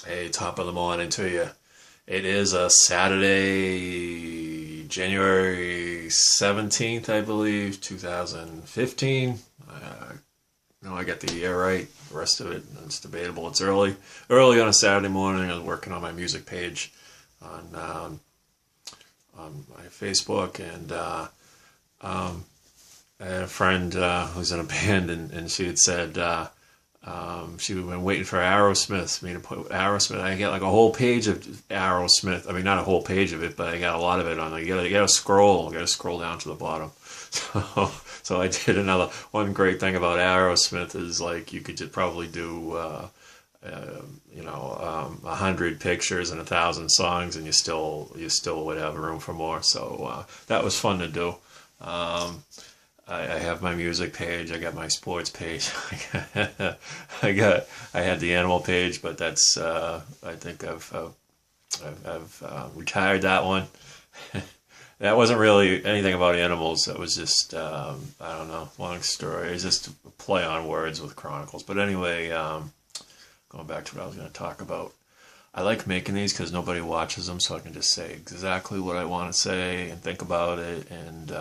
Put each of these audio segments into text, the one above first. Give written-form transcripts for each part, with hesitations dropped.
Hey, top of the morning to you. It is a Saturday, January 17th, I believe, 2015. No, I got the year right. The rest of it, it's debatable. It's early. Early on a Saturday morning, I was working on my music page on my Facebook, and I had a friend who's in a band, and she had said, she had been waiting for Aerosmith, me to put Aerosmith. I get like a whole page of Aerosmith. I mean, not a whole page of it, but I got a lot of it on there. You gotta scroll. You gotta scroll down to the bottom. So I did another one great thing about Aerosmith is like you could just probably do, 100 pictures and 1,000 songs, and you still would have room for more. So that was fun to do. I have my music page. I got my sports page. I had the animal page, but that's I think I've retired that one. That wasn't really anything about animals. That was just I don't know, long story. It's just a play on words with Chronicles. But anyway, going back to what I was going to talk about. I like making these because nobody watches them, so I can just say exactly what I want to say and think about it, and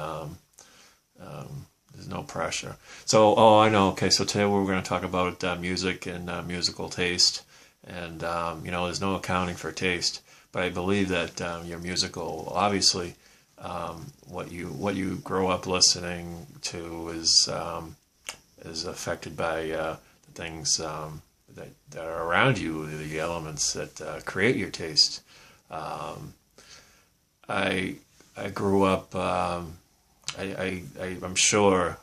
there's no pressure. So, oh, I know. Okay, so today we're going to talk about music and musical taste, and there's no accounting for taste, but I believe that your musical, obviously, what you grow up listening to is affected by the things that are around you, the elements that create your taste. I grew up. I'm sure,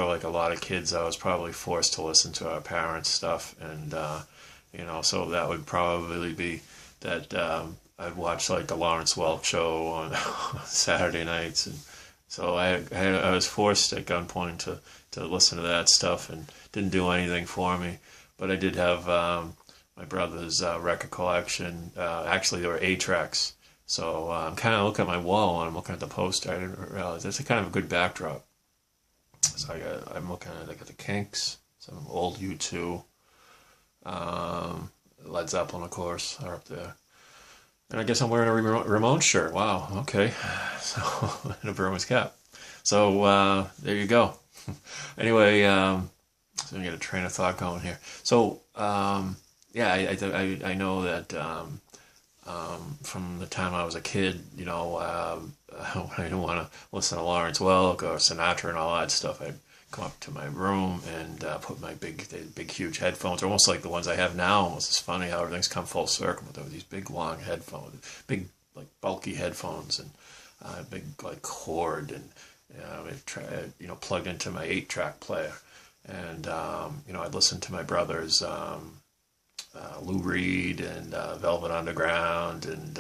like a lot of kids, I was probably forced to listen to our parents' stuff, and so that would probably be that I'd watch like the Lawrence Welk show on Saturday nights, and so I was forced at gunpoint to listen to that stuff, and didn't do anything for me, but I did have my brother's record collection. Actually, there were 8 tracks. So I'm kind of looking at my wall and I'm looking at the poster. I didn't realize that's a kind of a good backdrop. So I'm looking at, I got the Kinks, some old U2, Led Zeppelin, of course, are up there. And I guess I'm wearing a Ramones shirt. Wow, okay. So, and a Bruins cap. So there you go. Anyway, so I get a train of thought going here. So yeah, I know that. From the time I was a kid, when I didn't want to listen to Lawrence Welk or Sinatra and all that stuff, I'd come up to my room and put my big, huge headphones, almost like the ones I have now. Almost it's funny how everything's come full circle, but there were these big, long headphones, big, like bulky headphones, and big, like cord, and plugged into my 8-track player, and I'd listen to my brother's. Lou Reed and Velvet Underground, and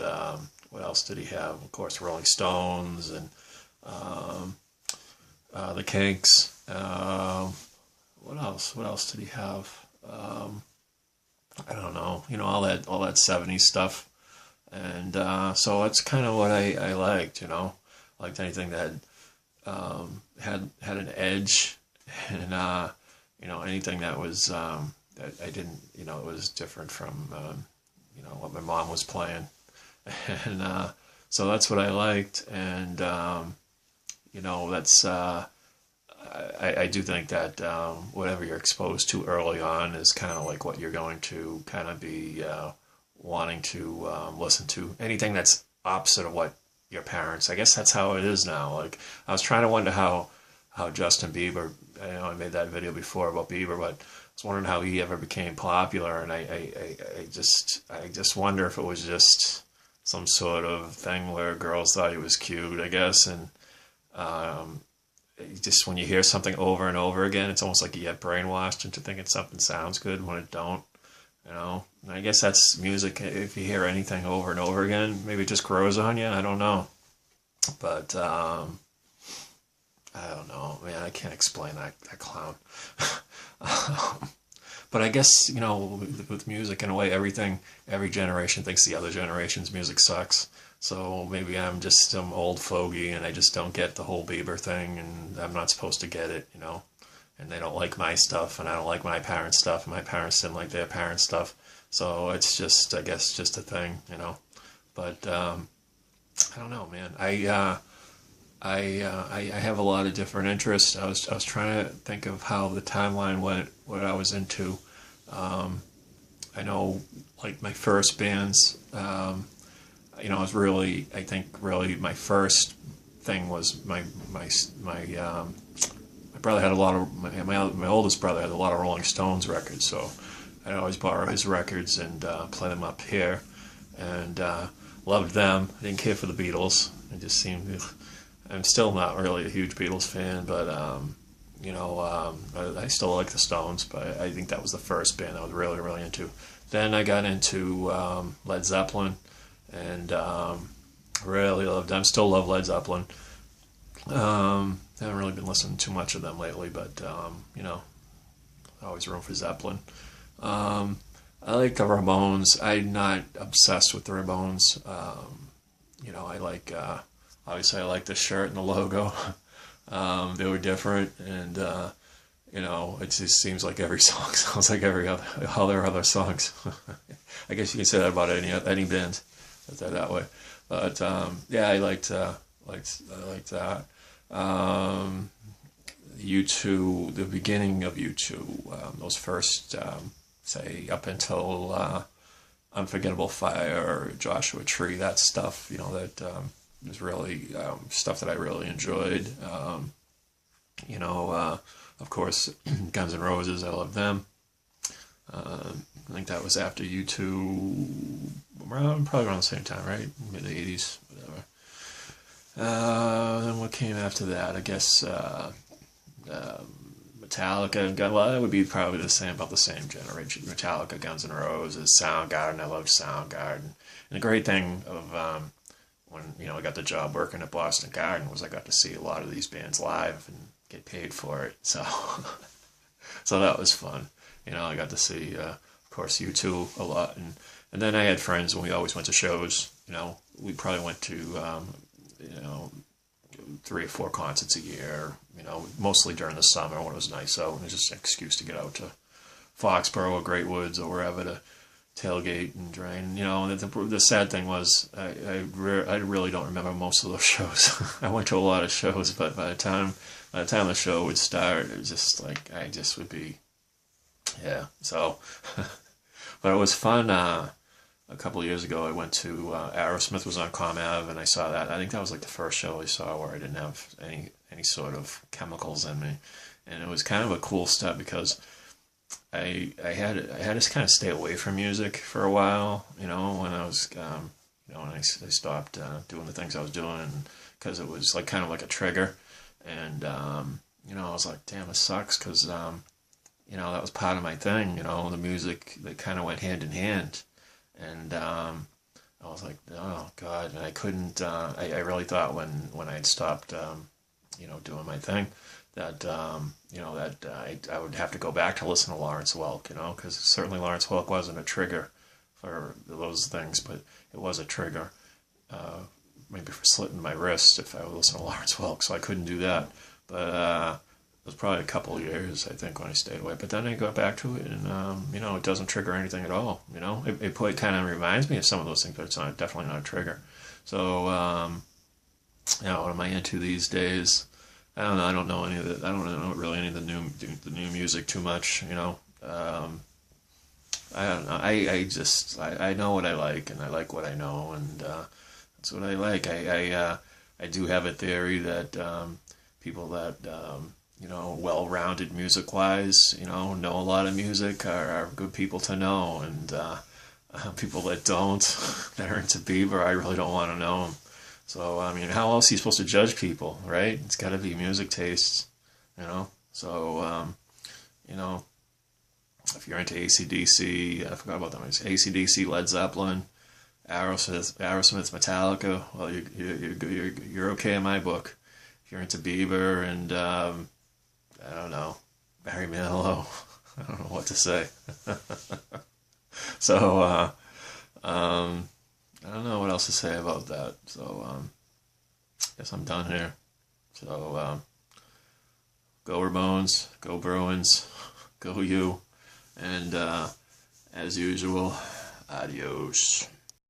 what else did he have? Of course, Rolling Stones and the Kinks. What else? What else did he have? I don't know. All that 70s stuff, and so that's kind of what I liked. I liked anything that had an edge, and anything that was. I didn't, it was different from, what my mom was playing. And so that's what I liked. And, that's, I do think that whatever you're exposed to early on is kind of like what you're going to kind of be wanting to listen to. Anything that's opposite of what your parents, I guess that's how it is now. Like, I was trying to wonder how Justin Bieber, I made that video before about Bieber, but I was wondering how he ever became popular, and I just wonder if it was just some sort of thing where girls thought he was cute, I guess, and just when you hear something over and over again, it's almost like you get brainwashed into thinking something sounds good when it don't, And I guess that's music. If you hear anything over and over again, maybe it just grows on you. I don't know, but I don't know, man. I can't explain that clown. But I guess, with music, in a way, every generation thinks the other generation's music sucks. So maybe I'm just some old fogey and I just don't get the whole Bieber thing, and I'm not supposed to get it, and they don't like my stuff, and I don't like my parents' stuff, and my parents didn't like their parents' stuff. So it's just, I guess, just a thing, you know. But I don't know, man. I have a lot of different interests. I was trying to think of how the timeline went, what I was into. I know, like my first bands, you know, I was really, I think, really my first thing was my brother had a lot of my oldest brother had a lot of Rolling Stones records, so I'd always borrow his records and play them up here, and loved them. I didn't care for the Beatles. I just seemed, I'm still not really a huge Beatles fan, but you know, I still like the Stones. But I think that was the first band I was really, really into. Then I got into Led Zeppelin, and really loved them. Still love Led Zeppelin. Haven't really been listening too much of them lately, but you know, always room for Zeppelin. I like the Ramones. I'm not obsessed with the Ramones. You know, I like obviously I like the shirt and the logo. They were different, and you know, it just seems like every song sounds like every other all their other songs. I guess you can say that about any band, that way. But yeah, I liked that. U2, the beginning of U2, those first, say, up until Unforgettable Fire, Joshua Tree, that stuff, you know, that was really stuff that I really enjoyed. You know, of course, Guns N' Roses, I love them. I think that was after U2, probably around the same time, right? Mid 80s, whatever. Then what came after that? I guess Metallica. Well, that would be probably about the same generation. Metallica, Guns N' Roses, Soundgarden. I loved Soundgarden. And the great thing of when, you know, I got the job working at Boston Garden was I got to see a lot of these bands live and get paid for it. So so that was fun. You know, I got to see, of course, U2 a lot, and then I had friends, and we always went to shows. You know, we probably went to you know, 3 or 4 concerts a year, you know, mostly during the summer when it was nice out, and it was just an excuse to get out to Foxborough or Great Woods or wherever to tailgate and drain, you know. And the sad thing was, I really don't remember most of those shows. I went to a lot of shows, but by the time the show would start, it was just like, I just would be, yeah, so, but it was fun. A couple of years ago, I went to Aerosmith was on Com Ave, and I saw that. I think that was like the first show I saw where I didn't have any sort of chemicals in me, and it was kind of a cool step because I had to kind of stay away from music for a while. You know, when I was you know, when I stopped doing the things I was doing, because it was like kind of like a trigger, and you know, I was like, damn, it sucks, because you know, that was part of my thing. You know, the music, they kind of went hand in hand. And I was like, oh God, and I couldn't. I really thought when I had stopped, you know, doing my thing, that you know, that I would have to go back to listen to Lawrence Welk, you know, because certainly Lawrence Welk wasn't a trigger for those things, but it was a trigger, maybe for slitting my wrist if I would listen to Lawrence Welk. So I couldn't do that. But it was probably a couple of years, I think, when I stayed away. But then I got back to it, and you know, it doesn't trigger anything at all. You know, it kind of reminds me of some of those things, but it's definitely not a trigger. So, you know, what am I into these days? I don't know. I don't know any of the. I don't know really any of the new music too much. You know, I don't know. I know what I like, and I like what I know, and that's what I like. I do have a theory that people that you know, well-rounded music-wise, you know a lot of music are good people to know, and people that don't, that are into Bieber, I really don't want to know them. So, I mean, how else are you supposed to judge people, right? It's got to be music tastes, you know? So, you know, if you're into AC/DC, I forgot about them, it's AC/DC, Led Zeppelin, Aerosmith, Metallica, well, you're okay in my book. If you're into Bieber and I don't know, Barry Manilow, I don't know what to say. So, I don't know what else to say about that. So, guess I'm done here. So, Go Ramones, go Bruins, go you, and as usual, adios.